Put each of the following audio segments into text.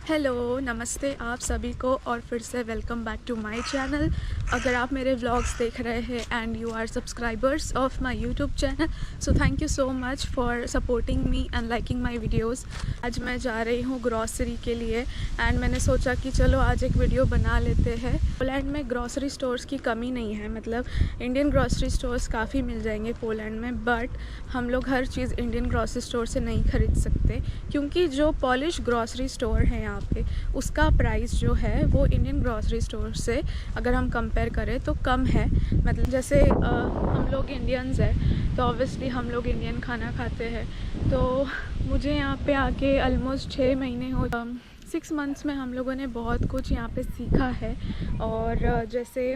Hello, नमस्ते आप सभी को और फिर से welcome back to my channel. अगर आप मेरे व्लॉग्स देख रहे हैं and you are subscribers of my YouTube channel, so thank you so much for supporting me and liking my videos. आज मैं जा रही हूँ ग्रॉसरी के लिए एंड मैंने सोचा कि चलो आज एक वीडियो बना लेते हैं। पोलैंड में ग्रॉसरी स्टोर्स की कमी नहीं है, मतलब इंडियन ग्रॉसरी स्टोर्स काफ़ी मिल जाएंगे पोलैंड में, बट हम लोग हर चीज़ इंडियन ग्रॉसरी स्टोर से नहीं ख़रीद सकते क्योंकि जो पॉलिश ग्रॉसरी स्टोर है यहाँ पे उसका प्राइस जो है वो इंडियन ग्रॉसरी स्टोर से अगर हम कंपेयर करें तो कम है। मतलब जैसे हम लोग इंडियंस हैं तो ऑब्वियसली हम लोग इंडियन खाना खाते हैं, तो मुझे यहाँ पे आके ऑलमोस्ट 6 महीने हो 6 मंथ्स में हम लोगों ने बहुत कुछ यहाँ पे सीखा है। और जैसे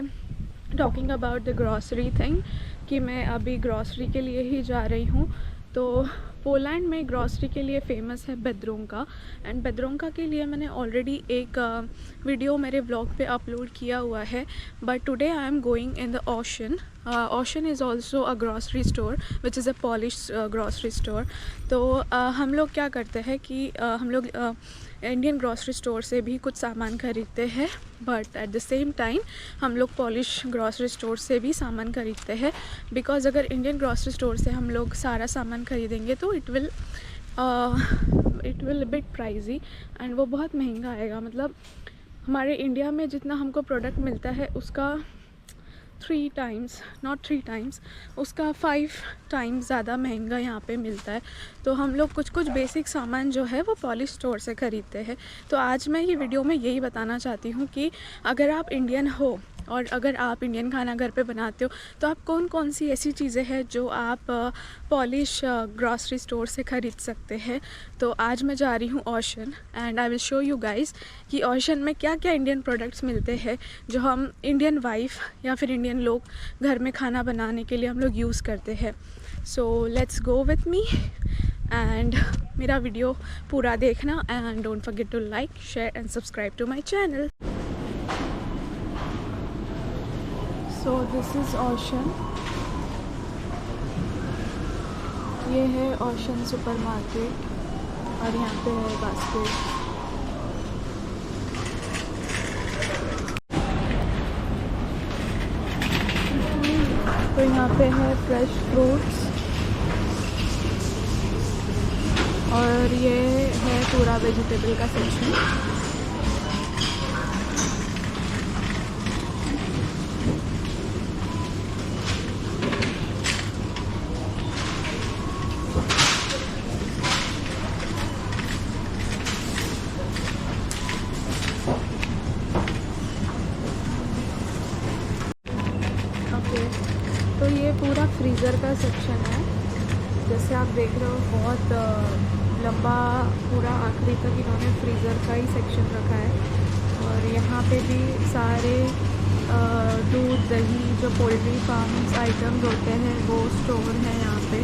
talking about the grocery thing कि मैं अभी ग्रॉसरी के लिए ही जा रही हूँ, तो पोलैंड में ग्रॉसरी के लिए फ़ेमस है बेद्रोंका। एंड बेद्रोंका के लिए मैंने ऑलरेडी एक वीडियो मेरे ब्लॉग पे अपलोड किया हुआ है, but today I am going in the ocean. Ocean is also a grocery store which is a polish grocery store. तो हम लोग क्या करते हैं कि हम लोग इंडियन ग्रॉसरी स्टोर से भी कुछ सामान ख़रीदते हैं, but at the same time हम लोग पॉलिश ग्रॉसरी स्टोर से भी सामान ख़रीदते हैं। बिकॉज़ अगर इंडियन ग्रॉसरी स्टोर से हम लोग सारा सामान ख़रीदेंगे तो it will bit pricey and वो बहुत महंगा आएगा। मतलब हमारे इंडिया में जितना हमको प्रोडक्ट मिलता है उसका 3 टाइम्स, नॉट 3 टाइम्स, उसका 5 टाइम्स ज़्यादा महंगा यहाँ पे मिलता है। तो हम लोग कुछ बेसिक सामान जो है वो पॉलिश स्टोर से ख़रीदते हैं। तो आज मैं ये वीडियो में यही बताना चाहती हूँ कि अगर आप इंडियन हो और अगर आप इंडियन खाना घर पे बनाते हो तो आप कौन कौन सी ऐसी चीज़ें हैं जो आप पॉलिश ग्रॉसरी स्टोर से ख़रीद सकते हैं। तो आज मैं जा रही हूँ ocean and I will show you guys कि ओशन में क्या क्या इंडियन प्रोडक्ट्स मिलते हैं जो हम इंडियन वाइफ या फिर इंडियन लोग घर में खाना बनाने के लिए हम लोग यूज़ करते हैं। So let's go with me and मेरा वीडियो पूरा देखना and don't forget to like, share and subscribe to my channel. So this is ocean, ये है ओशन सुपरमार्केट और यहाँ पे है बास्केट। तो यहाँ पे है फ्रेश फ्रूट्स और ये है पूरा वेजिटेबल का सेक्शन। तो ये पूरा फ्रीज़र का सेक्शन है, जैसे आप देख रहे हो बहुत लंबा पूरा आखिरी तक इन्होंने फ्रीज़र का ही सेक्शन रखा है। और यहाँ पे भी सारे दूध दही जो पोल्ट्री फार्म्स आइटम्स होते हैं वो स्टोर है यहाँ पे।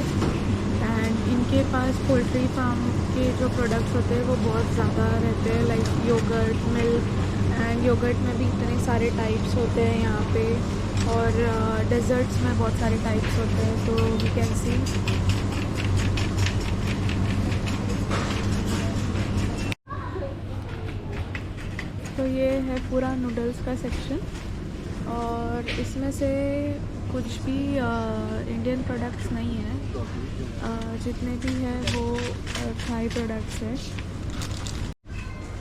एंड इनके पास पोल्ट्री फार्म के जो प्रोडक्ट्स होते हैं वो बहुत ज़्यादा रहते हैं, like yogurt, milk. And yogurt में भी इतने सारे टाइप्स होते हैं यहाँ पे, और डेजर्ट्स में बहुत सारे टाइप्स होते हैं। तो वी कैन सी तो ये है पूरा नूडल्स का सेक्शन और इसमें से कुछ भी इंडियन प्रोडक्ट्स नहीं है, जितने भी हैं वो थाई प्रोडक्ट्स हैं।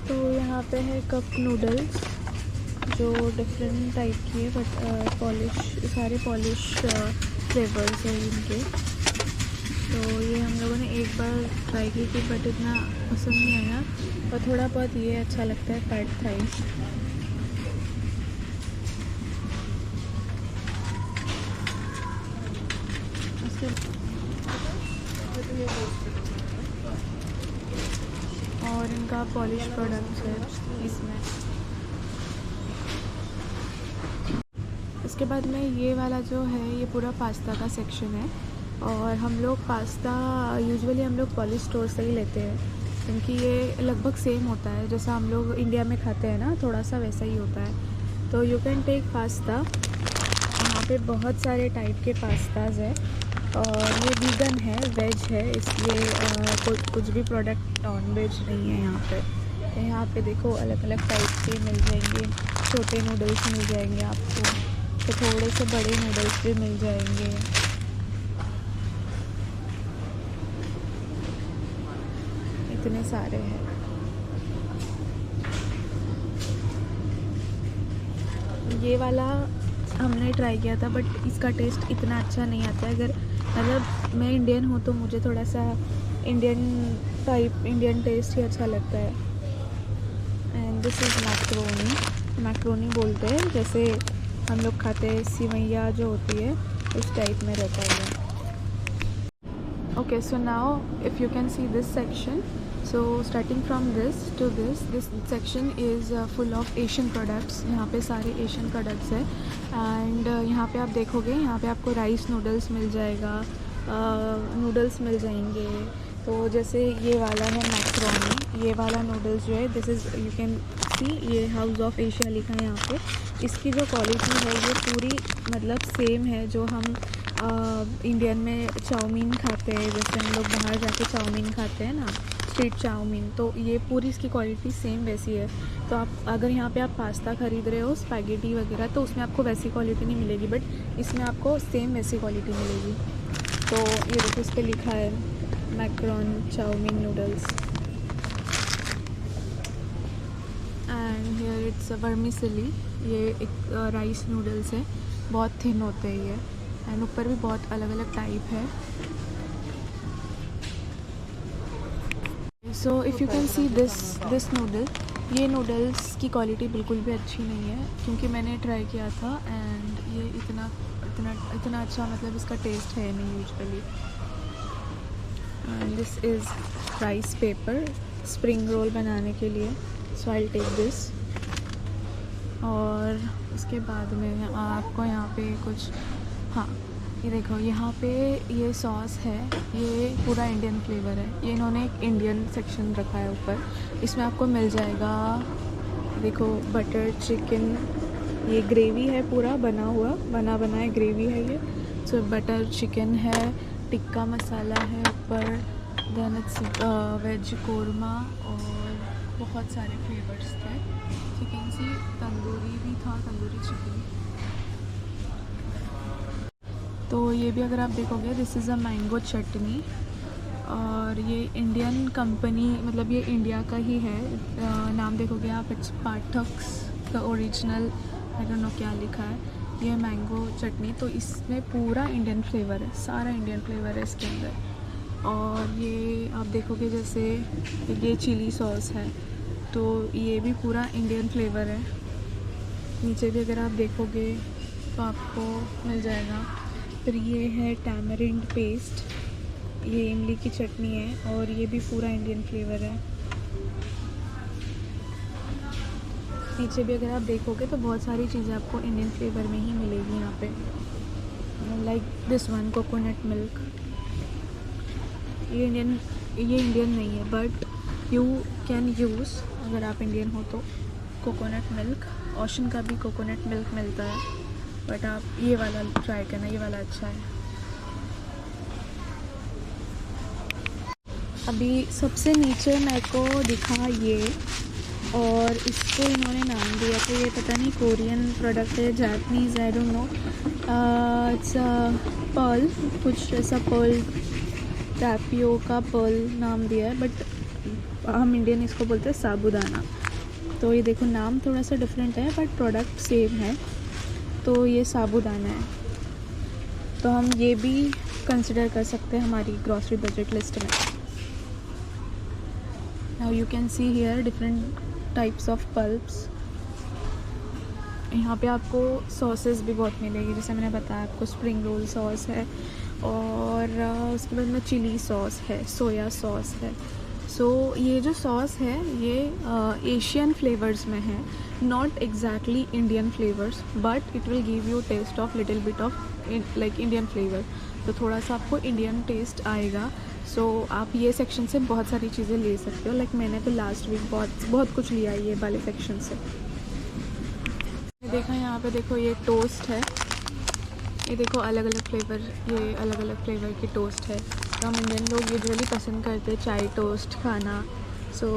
तो यहाँ पे है कप नूडल्स जो डिफरेंट टाइप की है, बट पॉलिश, सारे पॉलिश फ्लेवर्स हैं इनके। तो ये हम लोगों ने एक बार ट्राई की थी बट इतना पसंद नहीं आया, और थोड़ा बहुत ये अच्छा लगता है पैड थाई। और इनका पॉलिश प्रोडक्ट्स है इसमें। इसके बाद में ये वाला जो है ये पूरा पास्ता का सेक्शन है, और हम लोग पास्ता यूजुअली हम लोग पॉलिश स्टोर से ही लेते हैं क्योंकि ये लगभग सेम होता है जैसा हम लोग इंडिया में खाते हैं ना, थोड़ा सा वैसा ही होता है। तो यू कैन टेक पास्ता, यहाँ पे बहुत सारे टाइप के पास्ताज है और ये वीगन है, वेज है, इसलिए कुछ भी प्रोडक्ट नॉन वेज नहीं है यहाँ पे। यहाँ पे देखो अलग अलग टाइप के मिल जाएंगे, छोटे नूडल्स मिल जाएंगे आपको, तो थोड़े से बड़े नूडल्स भी मिल जाएंगे। इतने सारे हैं। ये वाला हमने ट्राई किया था बट इसका टेस्ट इतना अच्छा नहीं आता है। अगर मतलब मैं इंडियन हूँ तो मुझे थोड़ा सा इंडियन टेस्ट ही अच्छा लगता है। एंड दिस इज़ मैक्रोनी बोलते हैं, जैसे हम लोग खाते हैं सिवैया जो होती है उस टाइप में रहता है। Okay, so now if you can see this section, so starting from this to this section is full of Asian products। यहाँ पे सारे Asian products है। एंड यहाँ पे आप देखोगे, यहाँ पे आपको राइस नूडल्स मिल जाएगा, नूडल्स मिल जाएंगे। तो जैसे ये वाला है मैक्रोनी, ये वाला नूडल्स जो है दिस इज़ यू कैन सी, ये हाउस ऑफ एशिया लिखा है यहाँ पे। इसकी जो क्वालिटी है ये पूरी मतलब सेम है जो हम इंडियन में चाउमीन खाते हैं, जैसे हम लोग बाहर जाके चाउमीन खाते हैं ना, स्ट्रीट चाउमीन, तो ये पूरी इसकी क्वालिटी सेम वैसी है। तो आप अगर यहाँ पे आप पास्ता ख़रीद रहे हो, स्पैगेटी वगैरह, तो उसमें आपको वैसी क्वालिटी नहीं मिलेगी, बट इसमें आपको सेम वैसी क्वालिटी मिलेगी। तो ये देखो इस पर लिखा है macaroni chow mein noodles. And here it's vermicelli, ये एक राइस नूडल्स है, बहुत थिन होते हैं ये। एंड ऊपर भी बहुत अलग अलग टाइप है। So if you can see this noodle, ये नूडल्स की क्वालिटी बिल्कुल भी अच्छी नहीं है क्योंकि मैंने ट्राई किया था एंड ये इतना अच्छा मतलब इसका टेस्ट है नहीं usually. And this is rice paper spring roll बनाने के लिए, सो आई विल टेक दिस। और उसके बाद में आपको यहाँ पे कुछ, हाँ ये देखो यहाँ पे ये सॉस है, ये पूरा इंडियन फ्लेवर है। ये इन्होंने एक इंडियन सेक्शन रखा है ऊपर, इसमें आपको मिल जाएगा देखो बटर चिकन, ये ग्रेवी है पूरा बना बनाया ग्रेवी है ये। सो बटर चिकन है, टिक्का मसाला है ऊपर, देन इट्स वेज कोरमा और बहुत सारे फ्लेवर्स थे। चिकन सी तंदूरी भी था, तंदूरी चिकन। तो ये भी अगर आप देखोगे दिस इज़ अ मैंगो चटनी, और ये इंडियन कंपनी मतलब ये इंडिया का ही है। नाम देखोगे आप, it's Parthax the original, I don't know क्या लिखा है। ये मैंगो चटनी, तो इसमें पूरा इंडियन फ्लेवर है, सारा इंडियन फ्लेवर है इसके अंदर। और ये आप देखोगे जैसे ये चिली सॉस है, तो ये भी पूरा इंडियन फ्लेवर है। नीचे भी अगर आप देखोगे तो आपको मिल जाएगा। फिर ये है टैमरिंड पेस्ट, ये इमली की चटनी है और ये भी पूरा इंडियन फ्लेवर है। नीचे भी अगर आप देखोगे तो बहुत सारी चीज़ें आपको इंडियन फ्लेवर में ही मिलेगी यहाँ पे, like this one coconut milk. ये इंडियन नहीं है बट यू कैन यूज़, अगर आप इंडियन हो तो, कोकोनट मिल्क। ओशन का भी कोकोनट मिल्क मिलता है, बट आप ये वाला ट्राई करना, ये वाला अच्छा है। अभी सबसे नीचे मेरे को दिखा ये, और इसको इन्होंने नाम दिया था, ये पता नहीं कोरियन प्रोडक्ट है, Japanese, I don't know. It's pearl, कुछ ऐसा पर्ल, टैपियोका पर्ल नाम दिया है, बट हम इंडियन इसको बोलते हैं साबूदाना। तो ये देखो नाम थोड़ा सा डिफरेंट है बट प्रोडक्ट सेम है। तो ये साबूदाना है, तो हम ये भी कंसिडर कर सकते हैं हमारी ग्रॉसरी बजट लिस्ट में। Now you can see here different types of pulps. यहाँ पे आपको सॉसेस भी बहुत मिलेगी, जैसे मैंने बताया आपको स्प्रिंग रोल सॉस है, और उसके बाद में चिली सॉस है, सोया सॉस है। सो ये जो सॉस है ये एशियन फ्लेवर्स में है, not exactly Indian flavours, but it will give you taste of little bit of like Indian flavour, तो थोड़ा सा आपको इंडियन टेस्ट आएगा। सो आप ये सेक्शन से बहुत सारी चीज़ें ले सकते हो, लाइक मैंने तो लास्ट वीक बहुत कुछ लिया ये वाले सेक्शन से। देखा यहाँ पे देखो ये टोस्ट है, ये देखो अलग अलग फ्लेवर, ये अलग अलग फ्लेवर की टोस्ट है। तो हम इंडियन लोग यूजुअली पसंद करते हैं चाय टोस्ट खाना, सो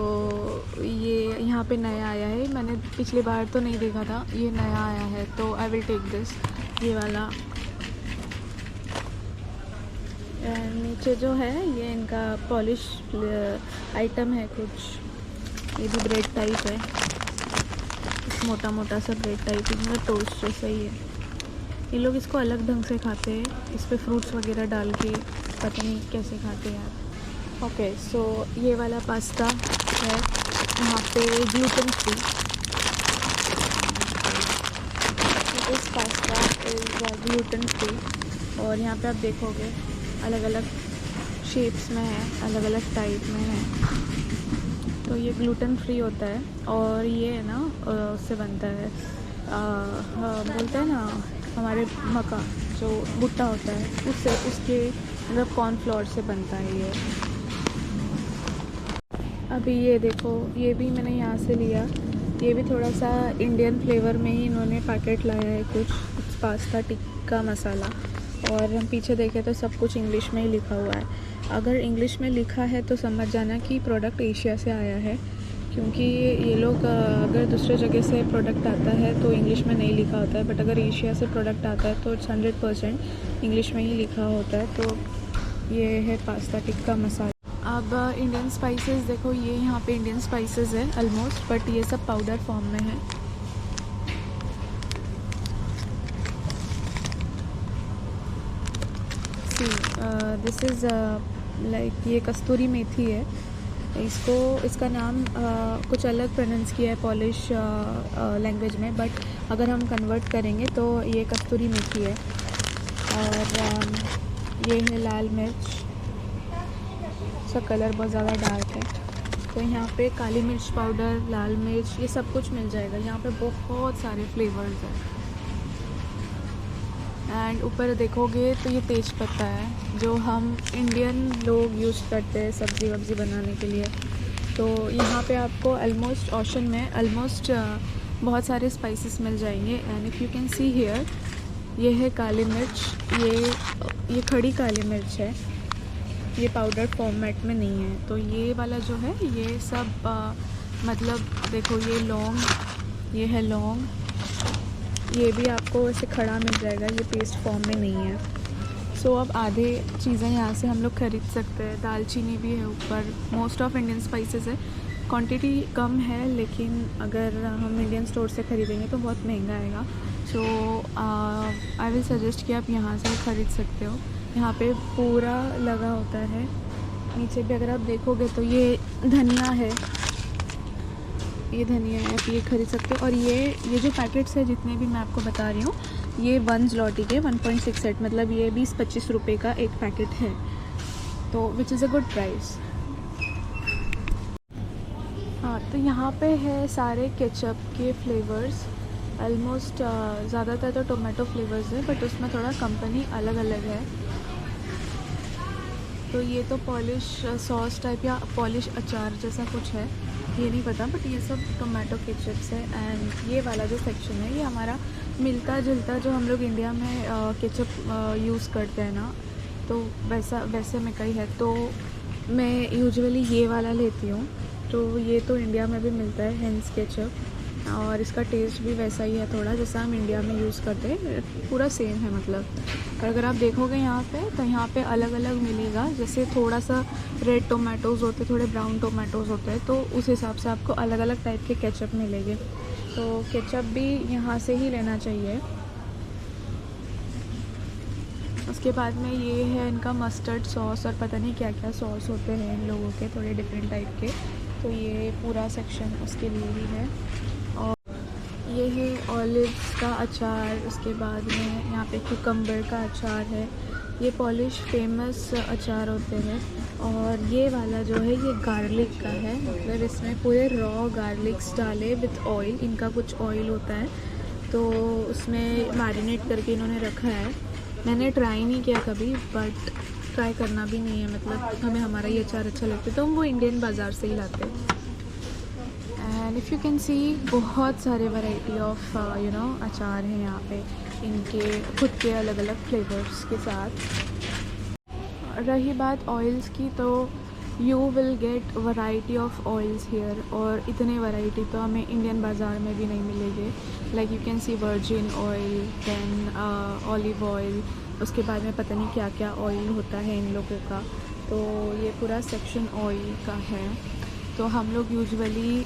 ये यहाँ पे नया आया है, मैंने पिछली बार तो नहीं देखा था, ये नया आया है तो आई विल टेक दिस, ये वाला। नीचे जो है ये इनका पॉलिश आइटम है कुछ, ये भी ब्रेड टाइप है, मोटा मोटा सा ब्रेड टाइप, मतलब टोस्ट जैसा ही है। ये लोग इसको अलग ढंग से खाते हैं, इस पर फ्रूट्स वगैरह डाल के, पता नहीं कैसे खाते हैं यार। ओके सो ये वाला पास्ता है यहाँ पे gluten free. This pasta is gluten free, और यहाँ पे आप देखोगे अलग अलग शेप्स में है, अलग अलग टाइप में है। तो ये ग्लूटेन फ्री होता है, और ये है ना उससे बनता है, बोलते हैं ना हमारे मक्का जो भुट्टा होता है उससे, उसके मतलब कॉर्नफ्लोर से बनता है ये। अभी ये देखो, ये भी मैंने यहाँ से लिया, ये भी थोड़ा सा इंडियन फ्लेवर में ही इन्होंने पैकेट लाया है कुछ पास्ता टिक्का मसाला, और हम पीछे देखें तो सब कुछ इंग्लिश में ही लिखा हुआ है। अगर इंग्लिश में लिखा है तो समझ जाना कि प्रोडक्ट एशिया से आया है, क्योंकि ये लोग अगर दूसरे जगह से प्रोडक्ट आता है तो इंग्लिश में नहीं लिखा होता है, बट अगर एशिया से प्रोडक्ट आता है तो 100% इंग्लिश में ही लिखा होता है। तो ये है पास्ता टिक्का मसाला। अब इंडियन स्पाइसेस देखो, ये यहाँ पे इंडियन स्पाइसेस है ऑलमोस्ट, बट ये सब पाउडर फॉर्म में है। दिस इज़ लाइक ये कस्तूरी मेथी है, इसका नाम कुछ अलग प्रोनाउंस किया है पॉलिश लैंग्वेज में, बट अगर हम कन्वर्ट करेंगे तो ये कस्तूरी मेथी है। और ये है लाल मिर्च, इसका कलर बहुत ज़्यादा डार्क है। तो यहाँ पे काली मिर्च पाउडर, लाल मिर्च, ये सब कुछ मिल जाएगा। यहाँ पे बहुत सारे फ्लेवर्स हैं। एंड ऊपर देखोगे तो ये तेज पत्ता है जो हम इंडियन लोग यूज़ करते हैं सब्ज़ी वब्ज़ी बनाने के लिए। तो यहाँ पे आपको ऑलमोस्ट ओशन में ऑलमोस्ट बहुत सारे स्पाइसेस मिल जाएंगे। And if you can see here, ये है काली मिर्च, ये खड़ी काली मिर्च है, ये पाउडर फॉर्मेट में नहीं है। तो ये वाला जो है ये सब मतलब देखो, ये लौंग, ये है लौंग, ये भी आपको ऐसे खड़ा मिल जाएगा, ये पेस्ट फॉर्म में नहीं है। सो अब आधे चीज़ें यहाँ से हम लोग ख़रीद सकते हैं। दालचीनी भी है ऊपर, मोस्ट ऑफ इंडियन स्पाइसेस है, क्वांटिटी कम है, लेकिन अगर हम इंडियन स्टोर से ख़रीदेंगे तो बहुत महंगा आएगा। सो आई विल सजेस्ट कि आप यहाँ से ख़रीद सकते हो। यहाँ पे पूरा लगा होता है। नीचे भी अगर आप देखोगे तो ये धनिया है, ये धनिया है, आप ये खरीद सकते हो। और ये जो पैकेट्स है जितने भी मैं आपको बता रही हूँ, ये 1 zloty के 1.68, मतलब ये 20-25 रुपये का एक पैकेट है, तो which is a good price. हाँ, तो यहाँ पे है सारे केचप के फ्लेवर्स, ऑलमोस्ट ज़्यादातर तो टोमेटो फ्लेवर्स है, बट उसमें थोड़ा कंपनी अलग अलग है। तो ये तो पॉलिश सॉस टाइप या पॉलिश अचार जैसा कुछ है, ये नहीं पता, बट ये सब टोमेटो केचप्स है। एंड ये वाला जो सेक्शन है ये हमारा मिलता जुलता, जो हम लोग इंडिया में केचप यूज़ करते हैं ना, तो वैसे में कहीं है। तो मैं यूजुअली ये वाला लेती हूँ, तो ये तो इंडिया में भी मिलता है, हेंस केचप, और इसका टेस्ट भी वैसा ही है थोड़ा, जैसा हम इंडिया में यूज़ करते हैं, पूरा सेम है मतलब। और अगर आप देखोगे यहाँ पे, तो यहाँ पे अलग अलग मिलेगा, जैसे थोड़ा सा रेड टोमेटोज़ होते हैं, थोड़े ब्राउन टोमेटोज़ होते हैं, तो उस हिसाब से आपको अलग अलग टाइप के केचप मिलेंगे। तो केचप भी यहाँ से ही लेना चाहिए। उसके बाद में ये है इनका मस्टर्ड सॉस, और पता नहीं क्या क्या सॉस होते हैं इन लोगों के, थोड़े डिफरेंट टाइप के। तो ये पूरा सेक्शन उसके लिए ही है। और ये है ऑलिव्स का अचार, उसके बाद में यहाँ पे कुकम्बर का अचार है, ये पॉलिश फेमस अचार होते हैं। और ये वाला जो है ये गार्लिक का है, मतलब इसमें पूरे रॉ गार्लिक्स डाले विथ ऑयल, इनका कुछ ऑयल होता है तो उसमें मैरिनेट करके इन्होंने रखा है। मैंने ट्राई नहीं किया कभी, बट ट्राई करना भी नहीं है, मतलब हमें हमारा ये अचार अच्छा लगता है तो हम वो इंडियन बाज़ार से ही लाते हैं। एंड इफ़ यू कैन सी, बहुत सारे वैरायटी ऑफ अचार हैं यहाँ पे, इनके खुद के अलग अलग फ्लेवर्स के साथ। रही बात ऑयल्स की, तो you will get variety of oils here, और इतने वैरायटी तो हमें इंडियन बाज़ार में भी नहीं मिलेंगे। Like you can see virgin oil, then olive oil, उसके बाद में पता नहीं क्या क्या ऑयल होता है इन लोगों का। तो ये पूरा सेक्शन ऑयल का है। तो हम लोग यूजुअली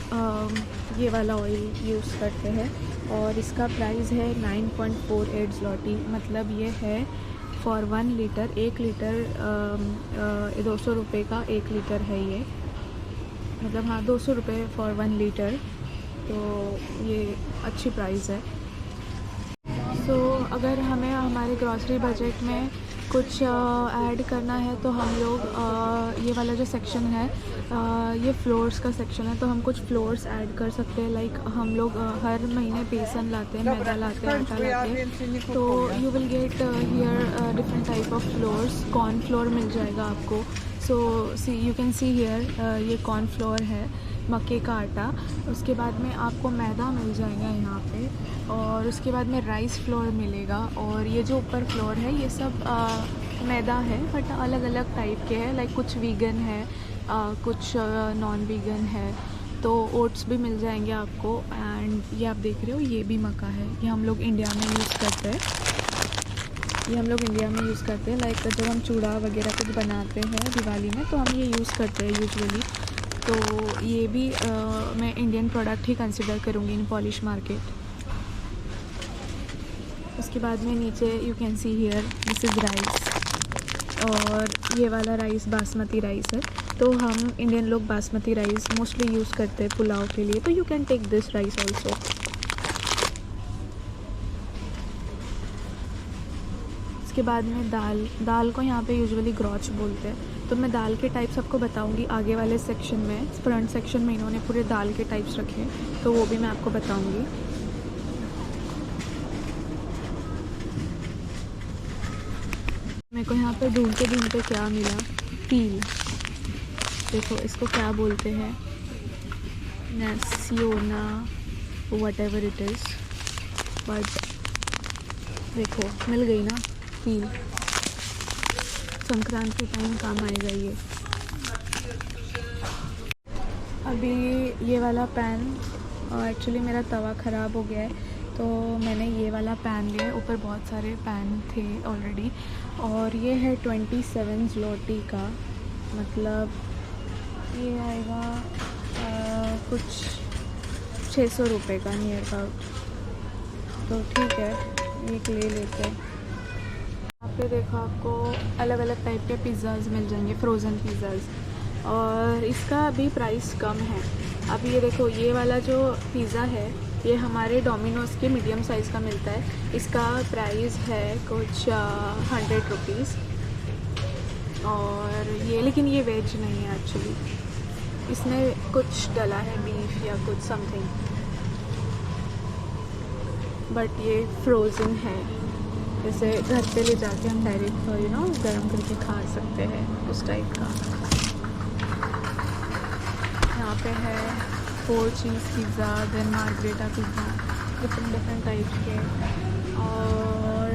ये वाला ऑयल यूज़ करते हैं, और इसका प्राइस है 9.48 zloty, मतलब ये है फॉर 1 लीटर, 1 लीटर 200 रुपये का 1 लीटर है ये, मतलब हाँ 200 रुपये फॉर 1 लीटर। तो ये अच्छी प्राइस है। सो अगर हमें हमारे ग्रॉसरी बजट में कुछ ऐड करना है तो हम लोग ये वाला जो सेक्शन है, ये फ्लोर्स का सेक्शन है, तो हम कुछ फ्लोर्स ऐड कर सकते हैं। लाइक हम लोग हर महीने बेसन लाते हैं, मैदा लाते हैं, आटा लाते हैं, तो you will get here different type of floors. Corn flour mill जाएगा आपको। सो सी यू कैन सी हियर, ये कॉर्न फ्लोर है, मक्के का आटा। उसके बाद में आपको मैदा मिल जाएगा यहाँ पे, और उसके बाद में राइस फ्लोर मिलेगा। और ये जो ऊपर फ्लोर है ये सब मैदा है, बट अलग अलग टाइप के हैं। लाइक कुछ वीगन है, कुछ नॉन वीगन है। तो ओट्स भी मिल जाएंगे आपको। एंड ये आप देख रहे हो, ये भी मक्का है, ये हम लोग इंडिया में यूज़ करते हैं। ये हम लोग इंडिया में यूज़ करते हैं। लाइक जब हम चूड़ा वगैरह कुछ बनाते हैं दिवाली में, तो हम ये यूज़ करते हैं यूजुअली। तो ये भी मैं इंडियन प्रोडक्ट ही कंसिडर करूँगी इन पॉलिश मार्केट। उसके बाद में नीचे you can see here, this is rice, और ये वाला राइस बासमती राइस है। तो हम इंडियन लोग बासमती राइस मोस्टली यूज़ करते हैं पुलाव के लिए, तो you can take this rice also. उसके बाद में दाल को यहाँ पे यूजुअली ग्रॉच बोलते हैं। तो मैं दाल के टाइप्स आपको बताऊंगी आगे वाले सेक्शन में। फ्रंट सेक्शन में इन्होंने पूरे दाल के टाइप्स रखे, तो वो भी मैं आपको बताऊंगी। मेरे को यहाँ पे ढूंढते क्या मिला, तील। देखो इसको क्या बोलते हैं, नेसियोना whatever it is, but देखो मिल गई ना तील। संक्रांति के टाइम काम आएगा ये। अभी ये वाला पैन, एक्चुअली मेरा तवा ख़राब हो गया है, तो मैंने ये वाला पैन लिया। ऊपर बहुत सारे पैन थे ऑलरेडी, और ये है 27 zloty का, मतलब ये आएगा कुछ 600 रुपये का नियर अबाउट। तो ठीक है, ये ले लेते हैं। यहाँ पे देखो आपको अलग अलग टाइप के पिज़्ज़ाज़ मिल जाएंगे, फ्रोज़न पिज़्ज़ाज़, और इसका भी प्राइस कम है। अब ये देखो, ये वाला जो पिज़्ज़ा है ये हमारे डोमिनोज़ के मीडियम साइज़ का मिलता है। इसका प्राइस है कुछ 100 रुपीज़, और ये लेकिन ये वेज नहीं है एक्चुअली, इसमें कुछ डला है बीफ या कुछ समथिंग, बट ये फ्रोज़न है। जैसे घर पे ले जाके हम डायरेक्ट गर्म करके खा सकते हैं, उस टाइप का। यहाँ पे है 4 cheese pizza, then margherita pizza, different type के। और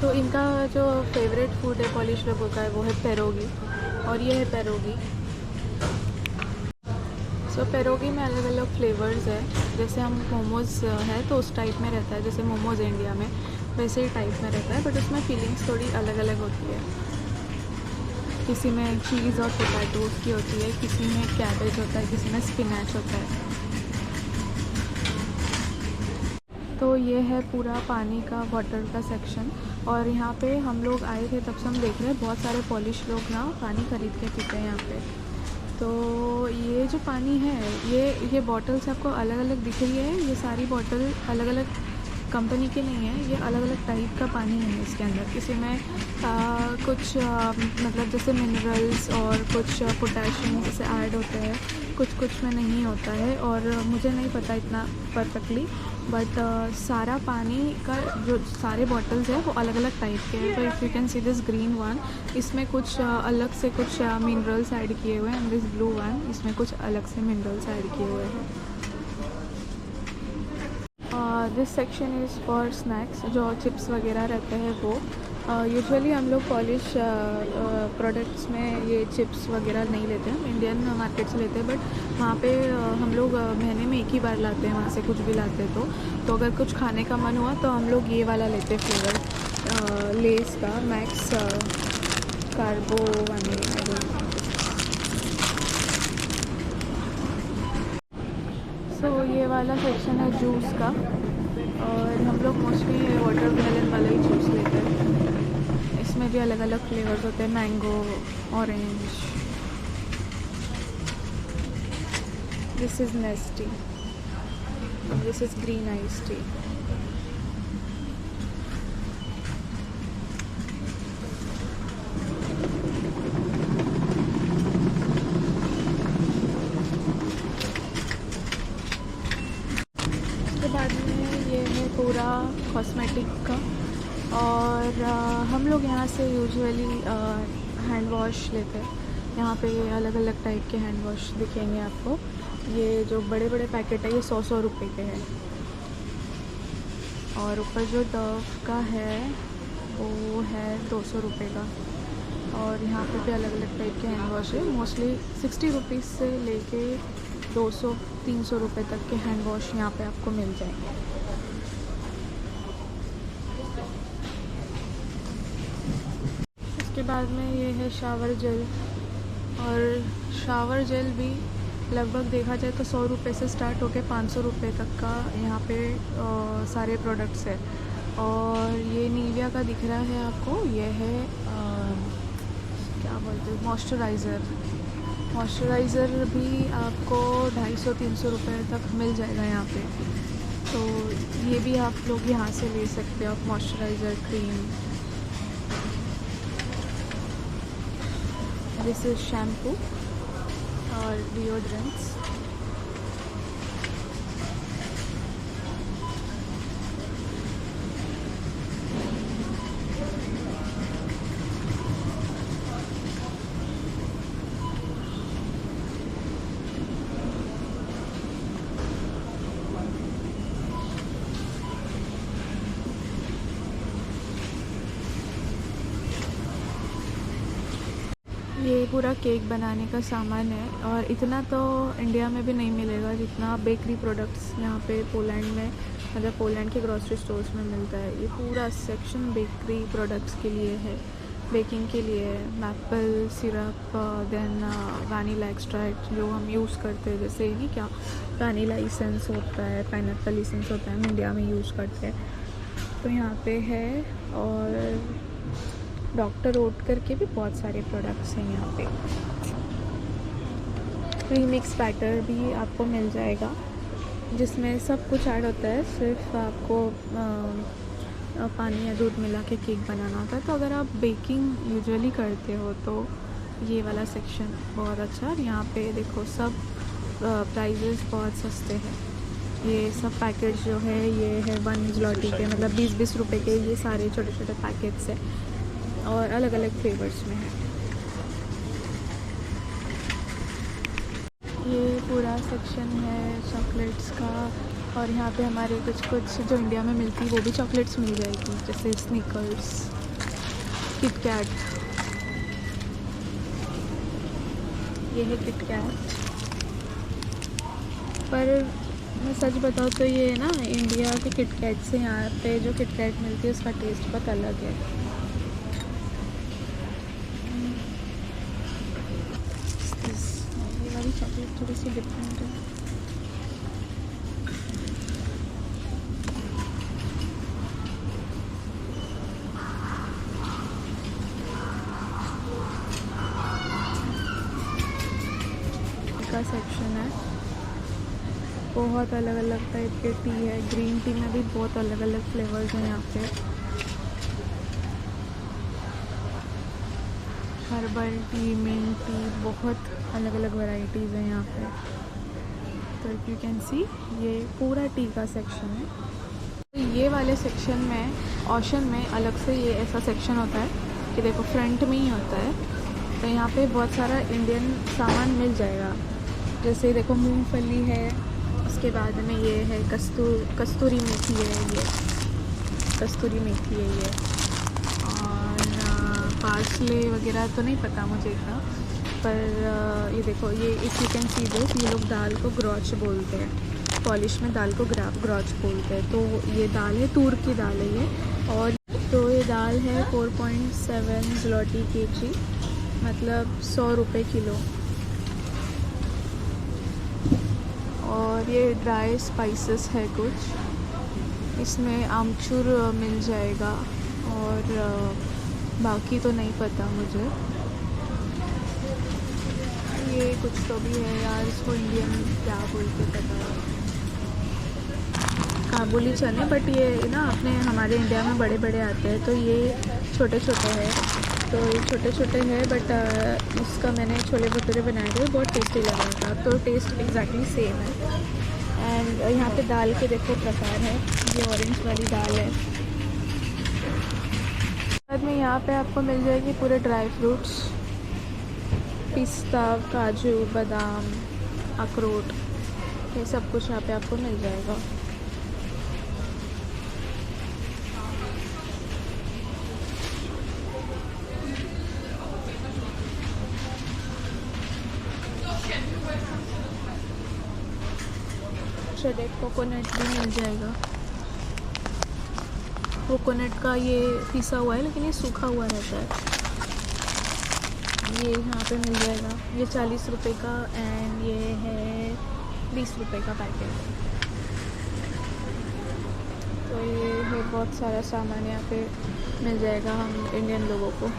तो इनका जो फेवरेट फूड है पॉलिश लोगों का है, वो है पेरोगी, और ये है पेरोगी। सो पेरोगी में अलग अलग फ्लेवर्स है। जैसे हम मोमोज़ है तो उस टाइप में रहता है, जैसे मोमोज़ इंडिया में वैसे ही टाइप में रहता है, बट उसमें फीलिंग्स थोड़ी अलग अलग होती है। किसी में चीज़ और पोटैटोज़ की होती है, किसी में कैबेज होता है, किसी में स्पिनच होता है। तो ये है पूरा पानी का, वाटर का सेक्शन। और यहाँ पे हम लोग आए थे तब से हम देख रहे हैं बहुत सारे पॉलिश लोग ना पानी खरीद के पीते हैं यहाँ पे। तो ये जो पानी है, ये बॉटल्स आपको अलग अलग दिख रही है, ये सारी बॉटल अलग अलग कंपनी की नहीं है, ये अलग अलग टाइप का पानी है इसके अंदर। किसी में कुछ मतलब जैसे मिनरल्स और कुछ पोटेशियम जैसे ऐड होते हैं, कुछ में नहीं होता है, और मुझे नहीं पता इतना परफेक्टली, बट सारा पानी का जो सारे बॉटल्स हैं वो अलग अलग टाइप के हैं। तो if you can see this green one, इसमें कुछ अलग से कुछ मिनरल्स ऐड किए हुए हैं, एंड दिस ब्लू वन, इसमें कुछ अलग से मिनरल्स ऐड किए हुए हैं। This section is for snacks, जो चिप्स वगैरह रहते हैं वो, यूजुअली हम लोग पॉलिश प्रोडक्ट्स में ये चिप्स वगैरह नहीं लेते हैं, इंडियन मार्केट से लेते हैं। बट वहाँ पे हम लोग महीने में एक ही बार लाते हैं, वहाँ से कुछ भी लाते हैं। तो अगर कुछ खाने का मन हुआ तो हम लोग ये वाला लेते हैं फ्लेवर, लेस का मैक्स कार्बो वानी। सो ये वाला सेक्शन है जूस का, और हम लोग मोस्टली वाटरमेलन वाला ही जूस लेते हैं। इसमें भी अलग अलग फ्लेवर्स होते हैं, mango, orange. This is नेस्टी, this is green ice tea. बाद में ये है पूरा कॉस्मेटिक का, और हम लोग यहाँ से यूजुअली हैंड वॉश लेते हैं। यहाँ पे अलग अलग टाइप के हैंड वॉश दिखेंगे आपको। ये जो बड़े बड़े पैकेट है ये 100 रुपये के हैं, और ऊपर जो डव का है वो है 200 रुपये का। और यहाँ पे भी अलग अलग टाइप के हैंड वॉश है, मोस्टली 60 रुपीज़ से लेके 200-300 रुपये तक के हैंड वॉश यहाँ पे आपको मिल जाएंगे। उसके बाद में ये है शावर जेल, और शावर जेल भी लगभग देखा जाए तो 100 रुपये से स्टार्ट होके 500 रुपये तक का यहाँ पे सारे प्रोडक्ट्स है। और ये नीविया का दिख रहा है आपको, ये है क्या बोलते हैं, मॉइस्चराइज़र भी आपको 250-300 रुपये तक मिल जाएगा यहाँ पे। तो ये भी आप लोग यहाँ से ले सकते हो, आप moisturiser cream. This is shampoo और डिओड्रेंट्स। ये पूरा केक बनाने का सामान है, और इतना तो इंडिया में भी नहीं मिलेगा जितना बेकरी प्रोडक्ट्स यहाँ पे पोलैंड में, मतलब पोलैंड के ग्रॉसरी स्टोर्स में मिलता है। ये पूरा सेक्शन बेकरी प्रोडक्ट्स के लिए है, बेकिंग के लिए है। Maple syrup, then vanilla extract जो हम यूज़ करते हैं, जैसे नहीं क्या वैनिला इसेंस होता है, पाइनएप्पल इसेंस होता है, हम इंडिया में यूज़ करते हैं। तो यहाँ पे है, और डॉक्टर ओटकर के भी बहुत सारे प्रोडक्ट्स हैं यहाँ पे। प्रीमिक्स बैटर भी आपको मिल जाएगा, जिसमें सब कुछ ऐड होता है, सिर्फ आपको पानी या दूध मिला के केक बनाना होता है। तो अगर आप बेकिंग यूजुअली करते हो तो ये वाला सेक्शन बहुत अच्छा है। यहाँ पे देखो सब प्राइजेस बहुत सस्ते हैं। ये सब पैकेट जो है ये है 1 zloty के, मतलब 20-20 रुपये के ये सारे छोटे छोटे पैकेट्स हैं, और अलग अलग फ्लेवर्स में है। ये पूरा सेक्शन है चॉकलेट्स का, और यहाँ पे हमारे कुछ जो इंडिया में मिलती है वो भी चॉकलेट्स मिल जाएगी, जैसे स्निकर्स, किटकैट। ये है किटकैट, पर मैं सच बताऊँ तो ये ना इंडिया के किटकैट से यहाँ पे जो किटकैट मिलती है उसका टेस्ट बहुत अलग है। ये वाली चॉकलेट थोड़ी सी डिफरेंट है। का सेक्शन है, बहुत अलग अलग टाइप के टी है। ग्रीन टी में भी बहुत अलग अलग फ्लेवर्स हैं यहाँ पे। हर्बल टी, मिंट टी, बहुत अलग अलग वैरायटीज़ हैं यहाँ पे। तो यू कैन सी ये पूरा टी का सेक्शन है। तो ये वाले सेक्शन में, ऑशन में अलग से ये ऐसा सेक्शन होता है कि देखो फ्रंट में ही होता है। तो यहाँ पे बहुत सारा इंडियन सामान मिल जाएगा, जैसे देखो मूंगफली है, उसके बाद में ये है कस्तूरी मेथी है, ये कस्तूरी मेथी है ये, और पार्सले वगैरह तो नहीं पता मुझे इतना, पर ये देखो, ये if you can see this, ये लोग दाल को ग्रोच बोलते हैं, पॉलिश में दाल को ग्रोच बोलते हैं। तो ये दाल है, तूर की दाल है ये। और तो ये दाल है 4.7 zloty kg, मतलब 100 रुपये किलो। और ये ड्राई स्पाइसेस है कुछ, इसमें आमचूर मिल जाएगा, और बाकी तो नहीं पता मुझे। ये कुछ तो भी है यार, इसको इंडियन क्या बोलते पता है, काबुली चने, बट ये ना अपने हमारे इंडिया में बड़े बड़े आते हैं, तो ये छोटे छोटे हैं। तो ये छोटे छोटे हैं, बट इसका मैंने छोले भटूरे बनाए थे, बहुत टेस्टी लगा था। तो टेस्ट एग्जैक्टली सेम है। एंड यहाँ पे दाल के देखो प्रकार है, ये ऑरेंज वाली दाल है। बाद में यहाँ पे आपको मिल जाएगी पूरे ड्राई फ्रूट्स, पिस्ता, काजू, बादाम, अखरोट, ये सब कुछ यहाँ पे आपको मिल जाएगा। शेडेड कोकोनट भी मिल जाएगा। कोकोनट का ये पिसा हुआ है, लेकिन ये सूखा हुआ रहता है। ये यहाँ पे मिल जाएगा, ये 40 रुपये का, एंड ये है 20 रुपये का पैकेट। तो ये है बहुत सारा सामान यहाँ पे मिल जाएगा हम इंडियन लोगों को।